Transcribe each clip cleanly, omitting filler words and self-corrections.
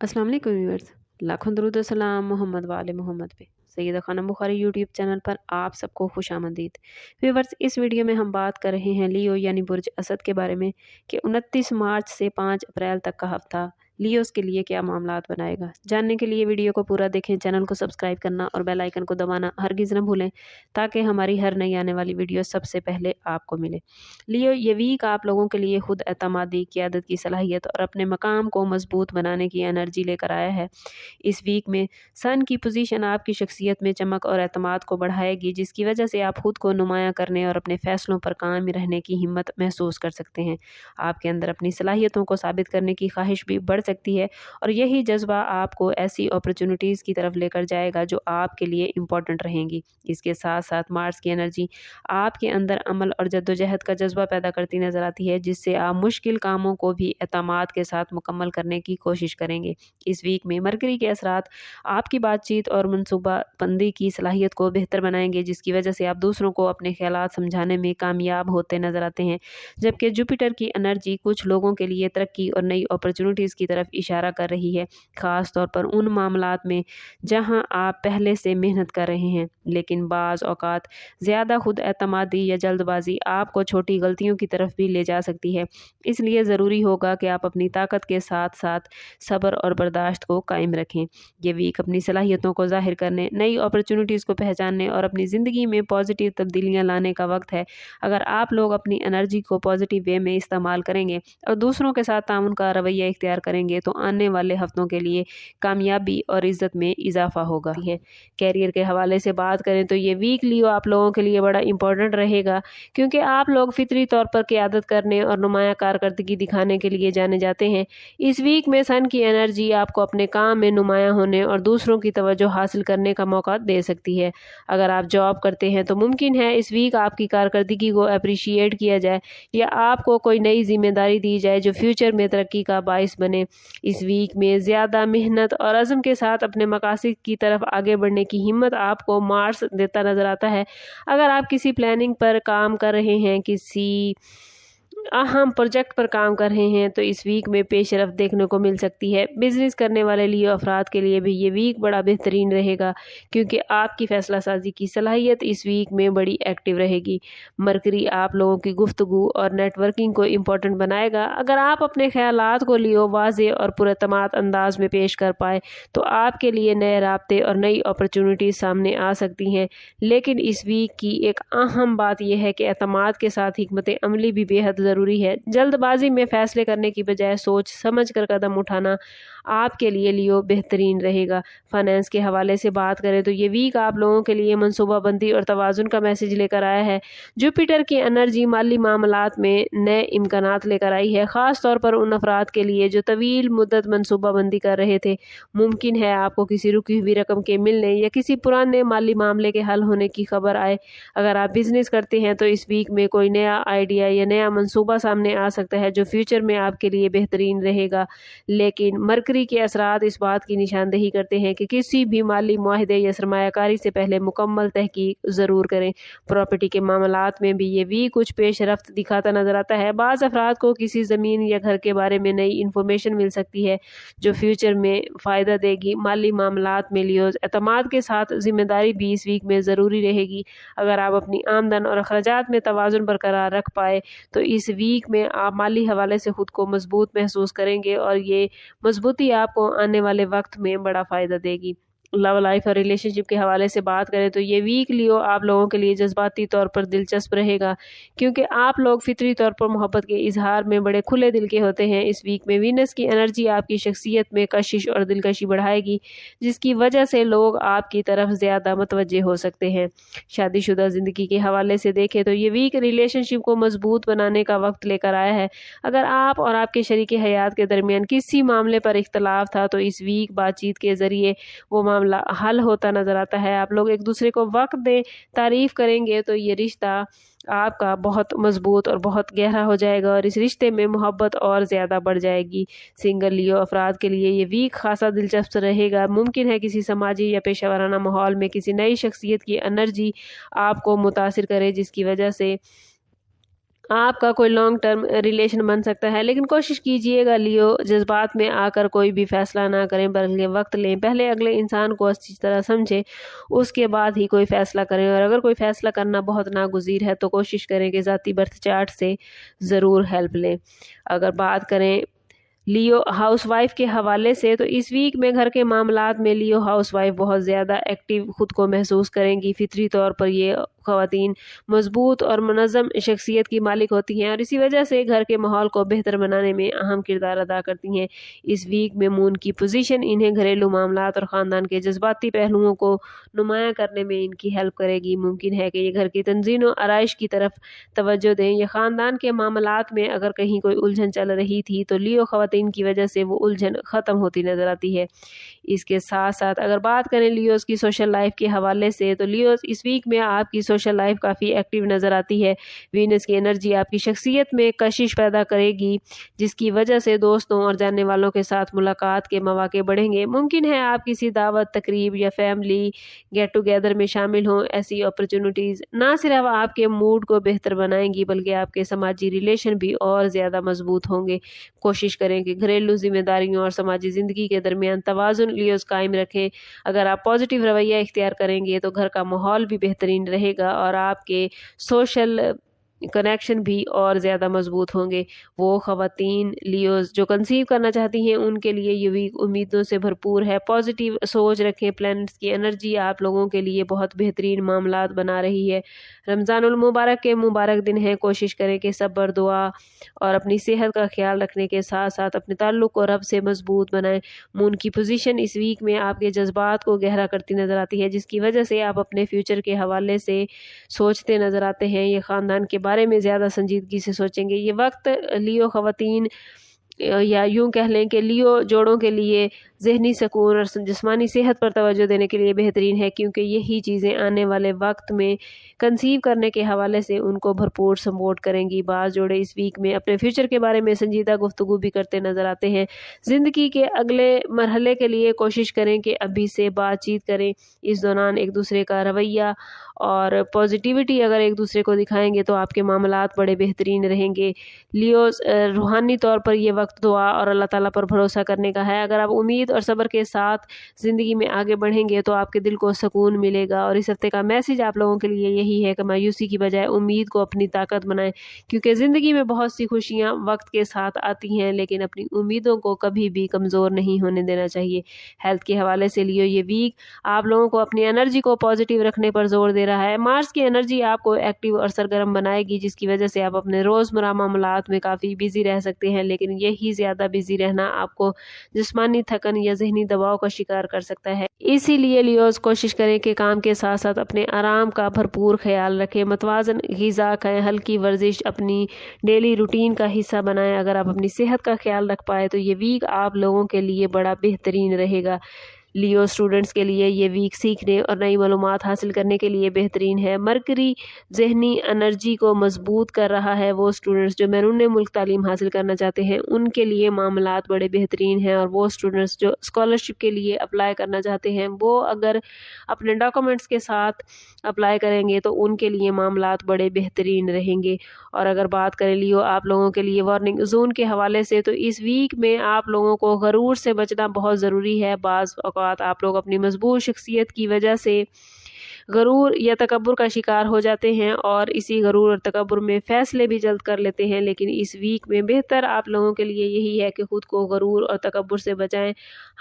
अस्सलाम वालेकुम व्यूअर्स। लाखों दरूद और सलाम मोहम्मद वाले मोहम्मद पे। सैयदा खानम बुखारी यूट्यूब चैनल पर आप सबको खुश आमदीद। व्यूअर्स, इस वीडियो में हम बात कर रहे हैं लियो यानी बुर्ज असद के बारे में कि 29 मार्च से 5 अप्रैल तक का हफ्ता लियोस के लिए क्या मामलात बनाएगा। जानने के लिए वीडियो को पूरा देखें, चैनल को सब्सक्राइब करना और बेल आइकन को दबाना हरगिज़ न भूलें ताकि हमारी हर नई आने वाली वीडियो सबसे पहले आपको मिले। लियो, ये वीक आप लोगों के लिए खुद एतमादी, क़यादत की सलाहियत और अपने मकाम को मजबूत बनाने की एनर्जी लेकर आया है। इस वीक में सन की पोजीशन आपकी शख्सियत में चमक और एतमाद को बढ़ाएगी, जिसकी वजह से आप खुद को नुमायाँ करने और अपने फ़ैसलों पर कायम रहने की हिम्मत महसूस कर सकते हैं। आपके अंदर अपनी सलाहियतों को साबित करने की ख्वाहिश भी बढ़ सकती है और यही जज्बा आपको ऐसी अपॉर्चुनिटीज़ की तरफ लेकर जाएगा जो आपके लिए इम्पोर्टेंट रहेंगी। इसके साथ साथ मार्स की एनर्जी आपके अंदर अमल और जद्दोजहद का जज्बा पैदा करती नज़र आती है, जिससे आप मुश्किल कामों को भी एतमाद के साथ मुकम्मल करने की कोशिश करेंगे। इस वीक में मरकरी के असरात आपकी बातचीत और मनसूबाबंदी की सलाहियत को बेहतर बनाएंगे, जिसकी वजह से आप दूसरों को अपने ख्यालात समझाने में कामयाब होते नजर आते हैं। जबकि जुपिटर की एनर्जी कुछ लोगों के लिए तरक्की और नई अपॉर्चुनिटीज़ की तरफ इशारा कर रही है, ख़ास तौर पर उन मामलात में जहां आप पहले से मेहनत कर रहे हैं। लेकिन बाज़ औक़ात ज़्यादा खुद एतमादी या जल्दबाजी आपको छोटी गलतियों की तरफ भी ले जा सकती है। इसलिए ज़रूरी होगा कि आप अपनी ताकत के साथ साथ सब्र और बर्दाश्त को कायम रखें। ये वीक अपनी सलाहियतों को ज़ाहिर करने, नई अपॉर्चुनिटीज़ को पहचानने और अपनी ज़िंदगी में पॉजिटिव तब्दीलियाँ लाने का वक्त है। अगर आप लोग अपनी एनर्जी को पॉजिटिव वे में इस्तेमाल करेंगे और दूसरों के साथ ताउन का रवैया इख्तियार करेंगे तो आने वाले हफ्तों के लिए कामयाबी और इज़्ज़त में इजाफा होगा। कैरियर के हवाले से बात करें तो ये वीक लियो आप लोगों के लिए बड़ा इंपॉर्टेंट रहेगा, क्योंकि आप लोग फितरी तौर पर क़यादत करने और नुमायाँ कारकर्दगी दिखाने के लिए जाने जाते हैं। इस वीक में सन की एनर्जी आपको अपने काम में नुमायाँ होने और दूसरों की तवज्जो हासिल करने का मौका दे सकती है। अगर आप जॉब करते हैं तो मुमकिन है इस वीक आपकी कारकर्दगी को अप्रिशिएट किया जाए या आपको कोई नई जिम्मेदारी दी जाए जो फ्यूचर में तरक्की का बाइस बने। इस वीक में ज़्यादा मेहनत और अज़्म के साथ अपने मकासद की तरफ आगे बढ़ने की हिम्मत आपको मार्स देता नज़र आता है। अगर आप किसी प्लानिंग पर काम कर रहे हैं, किसी अहम प्रोजेक्ट पर काम कर रहे हैं, तो इस वीक में पेशरफ्त देखने को मिल सकती है। बिजनेस करने वाले लियो अफराद के लिए भी ये वीक बड़ा बेहतरीन रहेगा, क्योंकि आपकी फ़ैसला साजी की सलाहियत इस वीक में बड़ी एक्टिव रहेगी। मरकरी आप लोगों की गुफ्तगू और नेटवर्किंग को इम्पोर्टेंट बनाएगा। अगर आप अपने ख्यालात को लियो वाज़े और पुरएतमाद अंदाज में पेश कर पाए तो आपके लिए नए राब्ते और नई अपॉर्चुनिटीज़ सामने आ सकती हैं। लेकिन इस वीक की एक अहम बात यह है कि एतमाद के साथ हिकमत अमली भी बेहद ज़रूरी है। जल्दबाजी में फ़ैसले करने की बजाय सोच समझ कर कदम उठाना आपके लिए लियो बेहतरीन रहेगा। फाइनेंस के हवाले से बात करें तो ये वीक आप लोगों के लिए मनसूबाबंदी और तवाज़ुन का मैसेज लेकर आया है। जुपिटर की एनर्जी माली मामलात में नए इम्कानात लेकर आई है, ख़ास तौर पर उन अफराद के लिए जो तवील मुद्दत मनसूबाबंदी कर रहे थे। मुमकिन है आपको किसी रुकी हुई रकम के मिलने या किसी पुराने माली मामले के हल होने की खबर आए। अगर आप बिजनेस करते हैं तो इस वीक में कोई नया आइडिया या नया मनसूबा सामने आ सकता है जो फ्यूचर में आपके लिए बेहतरीन रहेगा। लेकिन मरकरी के असरात इस बात की निशानदेही करते हैं कि किसी भी माली मुआहदे या सरमायाकारी से पहले मुकम्मल तहकीक ज़रूर करें। प्रॉपर्टी के मामलात में भी ये वीक कुछ पेशरफ्त दिखाता नज़र आता है। बाज़ अफराद को किसी ज़मीन या घर के बारे में नई इन्फॉर्मेशन मिल सकती है जो फ्यूचर में फ़ायदा देगी। माली मामलात में लियोज एतमाद के साथ जिम्मेदारी भी इस वीक में ज़रूरी रहेगी। अगर आप अपनी आमदन और अखराजात में तवाज़ुन बरकरार रख पाए तो इस वीक में आप माली हवाले से खुद को मजबूत महसूस करेंगे और ये मजबूती आपको आने वाले वक्त में बड़ा फ़ायदा देगी। लव लाइफ और रिलेशनशिप के हवाले से बात करें तो ये वीक लियो आप लोगों के लिए जज्बाती तौर पर दिलचस्प रहेगा, क्योंकि आप लोग फितरी तौर पर मोहब्बत के इजहार में बड़े खुले दिल के होते हैं। इस वीक में वीनस की एनर्जी आपकी शख्सियत में कशिश और दिलकशी बढ़ाएगी, जिसकी वजह से लोग आपकी तरफ ज़्यादा मुतवज्जे हो सकते हैं। शादीशुदा ज़िंदगी के हवाले से देखें तो ये वीक रिलेशनशिप को मजबूत बनाने का वक्त लेकर आया है। अगर आप और आपके शरीके हयात के दरमियान किसी मामले पर इख्तलाफ था तो इस वीक बातचीत के ज़रिए वो मामला हल होता नजर आता है। आप लोग एक दूसरे को वक्त दें, तारीफ करेंगे तो ये रिश्ता आपका बहुत मजबूत और बहुत गहरा हो जाएगा और इस रिश्ते में मोहब्बत और ज़्यादा बढ़ जाएगी। सिंगल लियो अफराद के लिए ये वीक खासा दिलचस्प रहेगा। मुमकिन है किसी समाजी या पेशेवराना माहौल में किसी नई शख्सियत की एनर्जी आपको मुतासिर करे, जिसकी वजह से آپ کا کوئی لانگ ٹرم ریلیشن بن سکتا ہے، لیکن کوشش کیجئے گا لیو جذبات میں آ کر کوئی بھی فیصلہ نہ کریں، بلکہ وقت لیں، پہلے اگلے انسان کو اچھی طرح سمجھیں، اس کے بعد ہی کوئی فیصلہ کریں، اور اگر کوئی فیصلہ کرنا بہت ناگزیر ہے تو کوشش کریں کہ ذاتی برتھ چارٹ سے ضرور ہیلپ لیں۔ اگر بات کریں لیو ہاؤس وائف کے حوالے سے، تو اس ویک میں گھر کے معاملات میں لیو ہاؤس وائف بہت زیادہ ایکٹیو خود کو محسوس کریں گی۔ فطری طور پر یہ خواتین مضبوط اور منظم شخصیت کی مالک ہوتی ہیں، اور اسی وجہ سے گھر کے ماحول کو بہتر بنانے میں اہم کردار ادا کرتی ہیں۔ اس ویک میں مون کی پوزیشن انہیں گھریلو معاملات اور خاندان کے جذباتی پہلوؤں کو نمایاں کرنے میں ان کی ہیلپ کرے گی۔ ممکن ہے کہ یہ گھر کی تنظیم و آرائش کی طرف توجہ دیں، یا خاندان کے معاملات میں اگر کہیں کوئی الجھن چل رہی تھی تو لیو خواتین کی وجہ سے وہ الجھن ختم ہوتی نظر آتی ہے۔ اس کے ساتھ ساتھ اگر بات کریں لیوز کی سوشل لائف کے حوالے سے، تو لیوز اس ویک میں آپ کی سوشل لائف کافی ایکٹیو نظر آتی ہے۔ وینس کی انرجی آپ کی شخصیت میں کشش پیدا کرے گی، جس کی وجہ سے دوستوں اور جاننے والوں کے ساتھ ملاقات کے مواقع بڑھیں گے۔ ممکن ہے آپ کسی دعوت، تقریب یا فیملی گیٹ ٹوگیدر میں شامل ہوں۔ ایسی اپرچونٹیز نہ صرف آپ کے موڈ کو بہتر بنائیں گی، بلکہ آپ کے سماجی ریلیشن بھی اور زیادہ مضبوط ہوں گے۔ کوشش کریں کہ گھریلو ذمہ داریوں اور سماجی زندگی کے درمیان توازن لیوز قائم رکھیں۔ اگر آپ پازیٹیو رویہ اختیار کریں گے تو گھر کا ماحول بھی بہترین رہے گا، اور آپ کے سوشل کنیکشن بھی اور زیادہ مضبوط ہوں گے۔ وہ خواتین لیوز جو کنسیو کرنا چاہتی ہیں، ان کے لیے یہ ویک امیدوں سے بھرپور ہے۔ پازیٹیو سوچ رکھیں، پلانٹس کی انرجی آپ لوگوں کے لیے بہت بہترین معاملات بنا رہی ہے۔ رمضان المبارک کے مبارک دن ہے، کوشش کریں کہ صبر، دعا اور اپنی صحت کا خیال رکھنے کے ساتھ ساتھ اپنے تعلق کو رب سے مضبوط بنائیں۔ مون کی پوزیشن اس ویک میں آپ کے جذبات کو گہرا کرتی نظر آتی ہے، جس کی وجہ سے آپ اپنے فیوچر کے حوالے سے سوچتے نظر آتے ہیں، یہ خاندان کے بارے میں زیادہ سنجیدگی سے سوچیں گے۔ یہ وقت لیو خواتین یا یوں کہہ لیں کہ لیو جوڑوں کے لیے ذہنی سکون اور جسمانی صحت پر توجہ دینے کے لیے بہترین ہے، کیونکہ یہی چیزیں آنے والے وقت میں کنسیو کرنے کے حوالے سے ان کو بھرپور سپورٹ کریں گی۔ بعض جوڑے اس ویک میں اپنے فیوچر کے بارے میں سنجیدہ گفتگو بھی کرتے نظر آتے ہیں۔ زندگی کے اگلے مرحلے کے لیے کوشش کریں کہ ابھی سے بات چیت کریں۔ اس دوران ایک دوسرے کا رویہ اور پازیٹیوٹی اگر ایک دوسرے کو دکھائیں گے تو آپ کے معاملات بڑے بہترین رہیں گے۔ لیوز روحانی طور پر یہ وقت دعا اور اللہ تعالیٰ پر بھروسہ کرنے کا ہے۔ اگر آپ امید اور صبر کے ساتھ زندگی میں آگے بڑھیں گے تو آپ کے دل کو سکون ملے گا۔ اور اس ہفتے کا میسج آپ لوگوں کے لیے یہی ہے کہ مایوسی کی بجائے امید کو اپنی طاقت بنائیں، کیونکہ زندگی میں بہت سی خوشیاں وقت کے ساتھ آتی ہیں، لیکن اپنی امیدوں کو کبھی بھی کمزور نہیں ہونے دینا چاہیے۔ ہیلتھ کے حوالے سے لیو یہ ویک آپ لوگوں کو اپنی انرجی کو پازیٹیو رکھنے پر زور دے رہا ہے۔ مارس کی انرجی آپ کو ایکٹیو اور سرگرم بنائے گی، جس کی وجہ سے آپ اپنے روزمرہ معاملات میں کافی بزی رہ سکتے ہیں، لیکن یہی زیادہ بزی رہنا آپ کو جسمانی تھکن یا ذہنی دباؤ کا شکار کر سکتا ہے۔ اسی لیے لیوز کوشش کریں کہ کام کے ساتھ ساتھ اپنے آرام کا بھرپور خیال رکھیں، متوازن غذا کھائیں، ہلکی ورزش اپنی ڈیلی روٹین کا حصہ بنائیں۔ اگر آپ اپنی صحت کا خیال رکھ پائے تو یہ ویک آپ لوگوں کے لیے بڑا بہترین رہے گا۔ لیو اسٹوڈنٹس کے لیے یہ ویک سیکھنے اور نئی معلومات حاصل کرنے کے لیے بہترین ہے۔ مرکری ذہنی انرجی کو مضبوط کر رہا ہے۔ وہ اسٹوڈنٹس جو بیرون ملک تعلیم حاصل کرنا چاہتے ہیں ان کے لیے معاملات بڑے بہترین ہیں، اور وہ اسٹوڈنٹس جو اسکالرشپ کے لیے اپلائی کرنا چاہتے ہیں وہ اگر اپنے ڈاکومنٹس کے ساتھ اپلائی کریں گے تو ان کے لیے معاملات بڑے بہترین رہیں گے۔ اور اگر بات کریں لیو آپ لوگوں کے لیے وارننگ زون کے حوالے سے، تو اس ویک میں آپ لوگوں کو غرور سے بچنا بہت ضروری ہے۔ بعض اوقات آپ لوگ اپنی مضبوط شخصیت کی وجہ سے غرور یا تکبر کا شکار ہو جاتے ہیں، اور اسی غرور اور تکبر میں فیصلے بھی جلد کر لیتے ہیں، لیکن اس ویک میں بہتر آپ لوگوں کے لیے یہی ہے کہ خود کو غرور اور تکبر سے بچائیں۔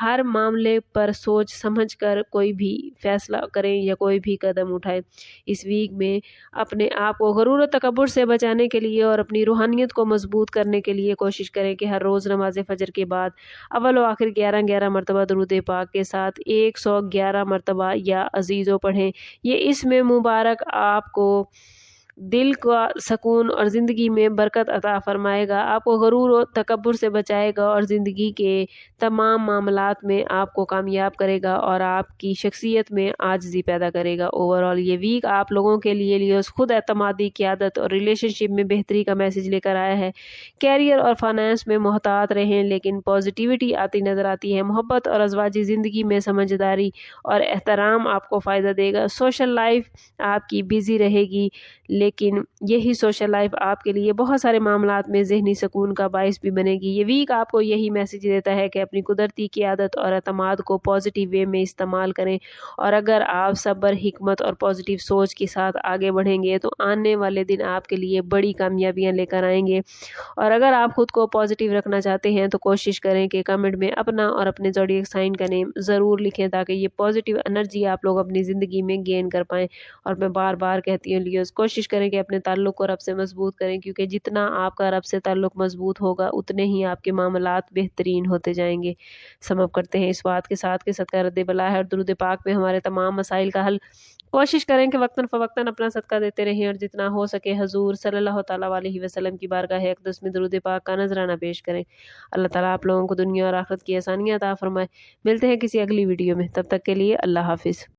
ہر معاملے پر سوچ سمجھ کر کوئی بھی فیصلہ کریں یا کوئی بھی قدم اٹھائیں۔ اس ویک میں اپنے آپ کو غرور و تکبر سے بچانے کے لیے اور اپنی روحانیت کو مضبوط کرنے کے لیے کوشش کریں کہ ہر روز نماز فجر کے بعد اول و آخر 11 مرتبہ درود پاک کے ساتھ 111 مرتبہ یا عزیزو پڑھیں۔ یہ اس میں مبارک آپ کو دل کا سکون اور زندگی میں برکت عطا فرمائے گا، آپ کو غرور و تکبر سے بچائے گا اور زندگی کے تمام معاملات میں آپ کو کامیاب کرے گا اور آپ کی شخصیت میں عاجزی پیدا کرے گا۔ اوورآل یہ ویک آپ لوگوں کے لیے لیوز خود اعتمادی، قیادت اور ریلیشن شپ میں بہتری کا میسج لے کر آیا ہے۔ کیریئر اور فائنانس میں محتاط رہیں، لیکن پازیٹیوٹی آتی نظر آتی ہے۔ محبت اور ازواجی زندگی میں سمجھداری اور احترام آپ کو فائدہ دے گا۔ سوشل لائف آپ کی بزی رہے گی، لیکن लेकिन यही सोशल लाइफ आपके लिए बहुत सारे मामलात में ज़हनी सुकून का बाइस भी बनेगी। ये वीक आपको यही मैसेज देता है कि अपनी कुदरती क़ियादत और एतमाद को पॉजिटिव वे में इस्तेमाल करें, और अगर आप सब्र, हिकमत और पॉजिटिव सोच के साथ आगे बढ़ेंगे तो आने वाले दिन आपके लिए बड़ी कामयाबियाँ लेकर आएंगे। और अगर आप खुद को पॉजिटिव रखना चाहते हैं तो कोशिश करें कि कमेंट में अपना और अपने ज़ोडिएक साइन का नेम ज़रूर लिखें, ताकि ये पॉजिटिव एनर्जी आप लोग अपनी ज़िंदगी में गेन कर पाएँ। और मैं बार बार कहती हूँ लियोज़, कोशिश करें कि अपने ताल्लुक़ को रब से मजबूत करें, क्योंकि जितना आपका रब से ताल्लुक़ मजबूत होगा उतने ही आपके मामलात बेहतरीन होते जाएंगे। समझ करते हैं इस बात के साथ कि सदका रद्द बला है और दुरूद पाक में हमारे तमाम मसाइल का हल। कोशिश करें कि वक्तन फ़वक्तन अपना सदका देते रहें और जितना हो सके हजूर सल्लल्लाहु तआला अलैहि वसल्लम की बारगाह अक़दस में दुरूद पाक का नजराना पेश करें। अल्लाह ताला आप लोगों को दुनिया और आखिरत की आसानियाँ अता फरमाए। मिलते हैं किसी अगली वीडियो में, तब तक के लिए अल्लाह हाफिज़।